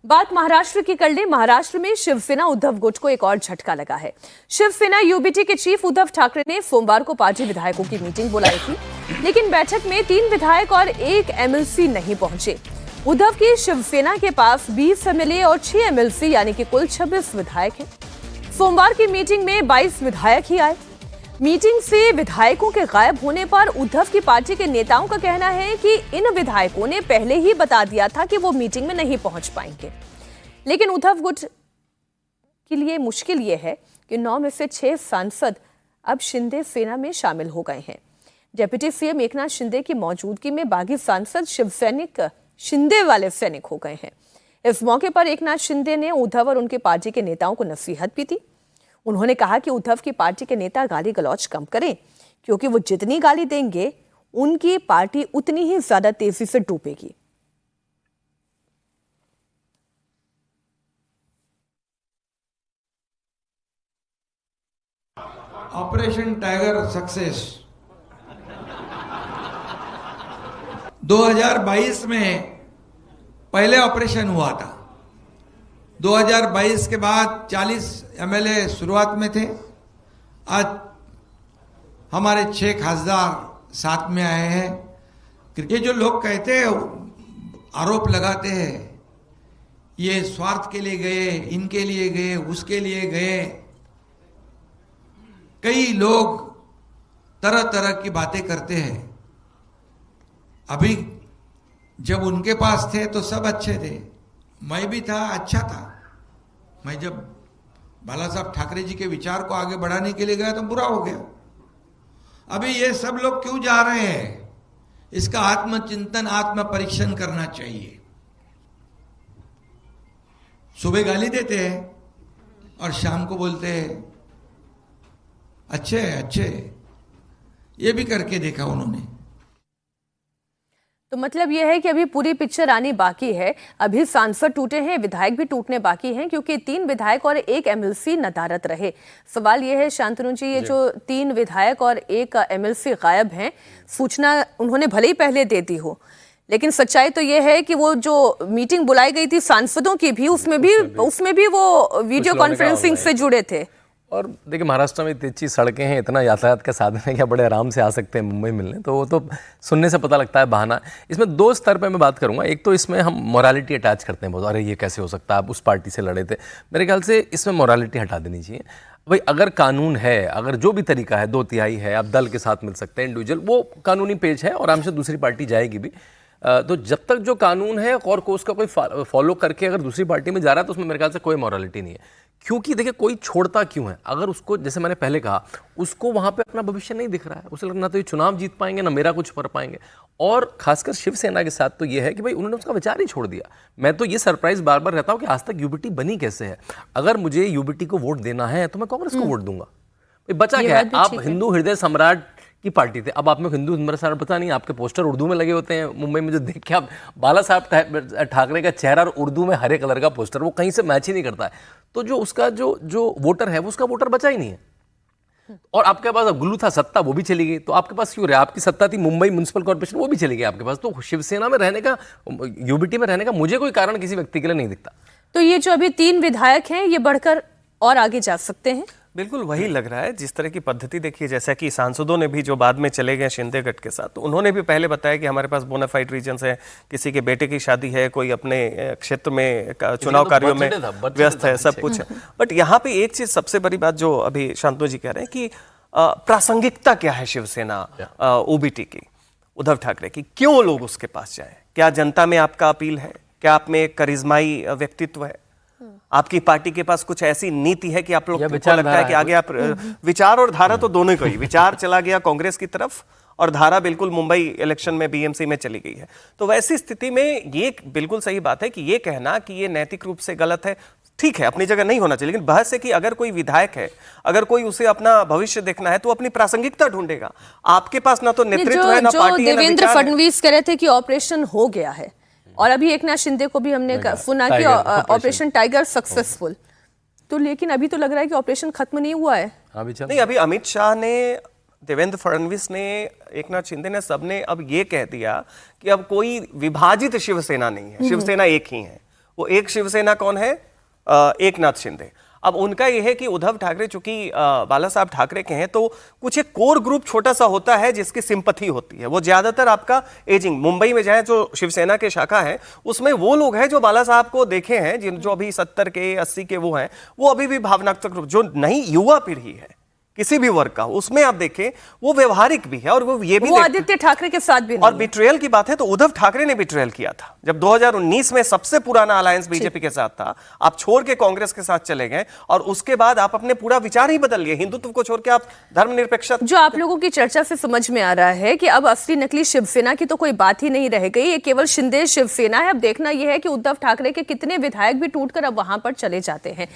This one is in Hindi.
बात महाराष्ट्र की कर ले। महाराष्ट्र में शिवसेना उद्धव गुट को एक और झटका लगा है। शिवसेना यूबीटी के चीफ उद्धव ठाकरे ने सोमवार को पार्टी विधायकों की मीटिंग बुलाई थी, लेकिन बैठक में 3 विधायक और 1 एमएलसी नहीं पहुंचे। उद्धव की शिवसेना के पास 20 एमएलए और 6 एमएलसी यानी कि कुल 26 विधायक हैं। सोमवार की मीटिंग में 22 विधायक ही आए। मीटिंग से विधायकों के गायब होने पर उद्धव की पार्टी के नेताओं का कहना है कि इन विधायकों ने पहले ही बता दिया था कि वो मीटिंग में नहीं पहुंच पाएंगे। लेकिन उद्धव गुट के लिए मुश्किल ये है कि 9 में से 6 सांसद अब शिंदे सेना में शामिल हो गए हैं। डिप्टी सीएम एकनाथ शिंदे की मौजूदगी में बागी सांसद शिवसैनिक शिंदे वाले सैनिक हो गए हैं। इस मौके पर एकनाथ शिंदे ने उद्धव और उनके पार्टी के नेताओं को नसीहत भी दी। उन्होंने कहा कि उद्धव की पार्टी के नेता गाली गलौज कम करें, क्योंकि वो जितनी गाली देंगे उनकी पार्टी उतनी ही ज्यादा तेजी से डूबेगी। ऑपरेशन टाइगर सक्सेस 2022 में पहले ऑपरेशन हुआ था। 2022 के बाद 40 एमएलए शुरुआत में थे। आज हमारे 6 खासदार साथ में आए हैं। क्योंकि जो लोग कहते हैं, आरोप लगाते हैं, ये स्वार्थ के लिए गए, इनके लिए गए, उसके लिए गए, कई लोग तरह तरह की बातें करते हैं। अभी जब उनके पास थे तो सब अच्छे थे, मैं भी था, अच्छा था। मैं जब बाला साहब ठाकरे जी के विचार को आगे बढ़ाने के लिए गया तो बुरा हो गया। अभी ये सब लोग क्यों जा रहे हैं, इसका आत्मचिंतन, आत्म परीक्षण करना चाहिए। सुबह गाली देते हैं और शाम को बोलते हैं अच्छे अच्छे। ये भी करके देखा उन्होंने। तो मतलब यह है कि अभी पूरी पिक्चर आनी बाकी है। अभी सांसद टूटे हैं, विधायक भी टूटने बाकी हैं, क्योंकि 3 विधायक और 1 एमएलसी नदारद रहे। सवाल यह है शांतनु जी, ये जो 3 विधायक और 1 एमएलसी गायब हैं, सूचना उन्होंने भले ही पहले दे दी हो, लेकिन सच्चाई तो यह है कि वो जो मीटिंग बुलाई गई थी सांसदों की भी, उसमें भी वो वीडियो कॉन्फ्रेंसिंग से जुड़े थे। और देखिए, महाराष्ट्र में इतनी अच्छी सड़कें हैं, इतना यातायात का साधन है कि आप बड़े आराम से आ सकते हैं मुंबई मिलने। तो वो तो सुनने से पता लगता है बहाना। इसमें 2 स्तर पे मैं बात करूंगा। एक तो इसमें हम मोरालिटी अटैच करते हैं बहुत, अरे ये कैसे हो सकता है, आप उस पार्टी से लड़े थे। मेरे ख्याल से इसमें मोरालिटी हटा देनी चाहिए। भाई अगर कानून है, अगर जो भी तरीका है, 2/3 है, आप दल के साथ मिल सकते हैं, इंडिविजुअल, वो कानूनी पेज है और हमसे दूसरी पार्टी जाएगी भी। तो जब तक जो कानून है और को उसका कोई फॉलो करके अगर दूसरी पार्टी में जा रहा है तो उसमें मेरे ख्याल से कोई मॉरलिटी नहीं है। क्योंकि देखिए, कोई छोड़ता क्यों है? अगर उसको, जैसे मैंने पहले कहा, उसको वहां पे अपना भविष्य नहीं दिख रहा है, उसे लगना तो ये चुनाव जीत पाएंगे ना मेरा कुछ कर पाएंगे। और खासकर शिवसेना के साथ तो ये है कि भाई उन्होंने उसका विचार ही छोड़ दिया। मैं तो ये सरप्राइज बार बार रहता हूँ कि आज तक यूबीटी बनी कैसे है। अगर मुझे यूबीटी को वोट देना है तो मैं कांग्रेस को वोट दूंगा। बचा क्या है? आप हिंदू हृदय सम्राट की पार्टी थे, अब आप में हिंदू हृदय सम्राट पता नहीं। आपके पोस्टर उर्दू में लगे होते हैं मुंबई में, जो देख के आप बाला साहब ठाकरे का चेहरा और उर्दू में हरे कलर का पोस्टर, वो कहीं से मैच ही नहीं करता है। तो जो उसका जो वोटर है, वो उसका वोटर बचा ही नहीं है। और आपके पास गुल्लू था, सत्ता वो भी चली गई। तो आपके पास क्यों रहे? आपकी सत्ता थी मुंबई म्युनिसिपल कॉर्पोरेशन, वो भी चली गई आपके पास। तो शिवसेना में रहने का, यूबीटी में रहने का मुझे कोई कारण किसी व्यक्ति के लिए नहीं दिखता। तो ये जो अभी 3 विधायक हैं, ये बढ़कर और आगे जा सकते हैं। बिल्कुल वही लग रहा है। जिस तरह की पद्धति देखिए, जैसा कि सांसदों ने भी जो बाद में चले गए शिंदे गट के साथ, तो उन्होंने भी पहले बताया कि हमारे पास बोनाफाइड रीजन्स है, किसी के बेटे की शादी है, कोई अपने क्षेत्र में चुनाव कार्यों में व्यस्त है, सब कुछ है। बट यहाँ पे एक चीज सबसे बड़ी बात जो अभी शांतनु जी कह रहे हैं कि प्रासंगिकता क्या है शिवसेना ओबीटी की, उद्धव ठाकरे की, क्यों लोग उसके पास जाए? क्या जनता में आपका अपील है? क्या आप में करिश्माई व्यक्तित्व है? आपकी पार्टी के पास कुछ ऐसी नीति है कि आप लोग को लगता है कि आगे आप विचार और धारा तो दोनों को ही, विचार चला गया कांग्रेस की तरफ और धारा बिल्कुल मुंबई इलेक्शन में बीएमसी में चली गई है। तो वैसी स्थिति में ये बिल्कुल सही बात है कि ये कहना कि ये नैतिक रूप से गलत है, ठीक है, अपनी जगह नहीं होना चाहिए। लेकिन बहस है कि अगर कोई विधायक है, अगर कोई उसे अपना भविष्य देखना है तो अपनी प्रासंगिकता ढूंढेगा। आपके पास ना तो नेतृत्व है, ना पार्टी है, देवेंद्र फडणवीस कह रहे थे कि ऑपरेशन हो गया है, और अभी एकनाथ शिंदे को भी हमने सुना कि ऑपरेशन टाइगर सक्सेसफुल। तो लेकिन अभी तो लग रहा है कि ऑपरेशन खत्म नहीं हुआ है। नहीं, अभी अमित शाह ने, देवेंद्र फडणवीस ने, एकनाथ शिंदे ने, सबने अब ये कह दिया कि अब कोई विभाजित शिवसेना नहीं है, शिवसेना एक ही है। वो एक शिवसेना कौन है? एकनाथ शिंदे। अब उनका यह है कि उद्धव ठाकरे चूंकि बाला साहब ठाकरे के हैं, तो कुछ एक कोर ग्रुप छोटा सा होता है जिसकी सिंपैथी होती है। वो ज्यादातर आपका एजिंग, मुंबई में जाए जो शिवसेना के शाखा है उसमें वो लोग हैं जो बाला साहब को देखे हैं, जिन जो अभी 70 के 80 के वो हैं, वो अभी भी भावनात्मक रूप, जो नई युवा पीढ़ी है किसी भी वर्ग का, उसमें आप देखें वो व्यवहारिक भी है और वो ये भी वो आदित्य ठाकरे के साथ भी और नहीं है। बिट्रेयल की बात है तो उद्धव ठाकरे ने बिट्रेयल किया था जब 2019 में सबसे पुराना अलायंस बीजेपी के साथ था, आप छोड़ के कांग्रेस के साथ चले गए और उसके बाद आप अपने पूरा विचार ही बदल लिए, हिंदुत्व को छोड़ के आप धर्मनिरपेक्षता। जो आप लोगों की चर्चा से समझ में आ रहा है कि अब असली नकली शिवसेना की तो कोई बात ही नहीं रह गई, ये केवल शिंदे शिवसेना है। अब देखना यह है कि उद्धव ठाकरे के कितने विधायक भी टूटकर अब वहां पर चले जाते हैं।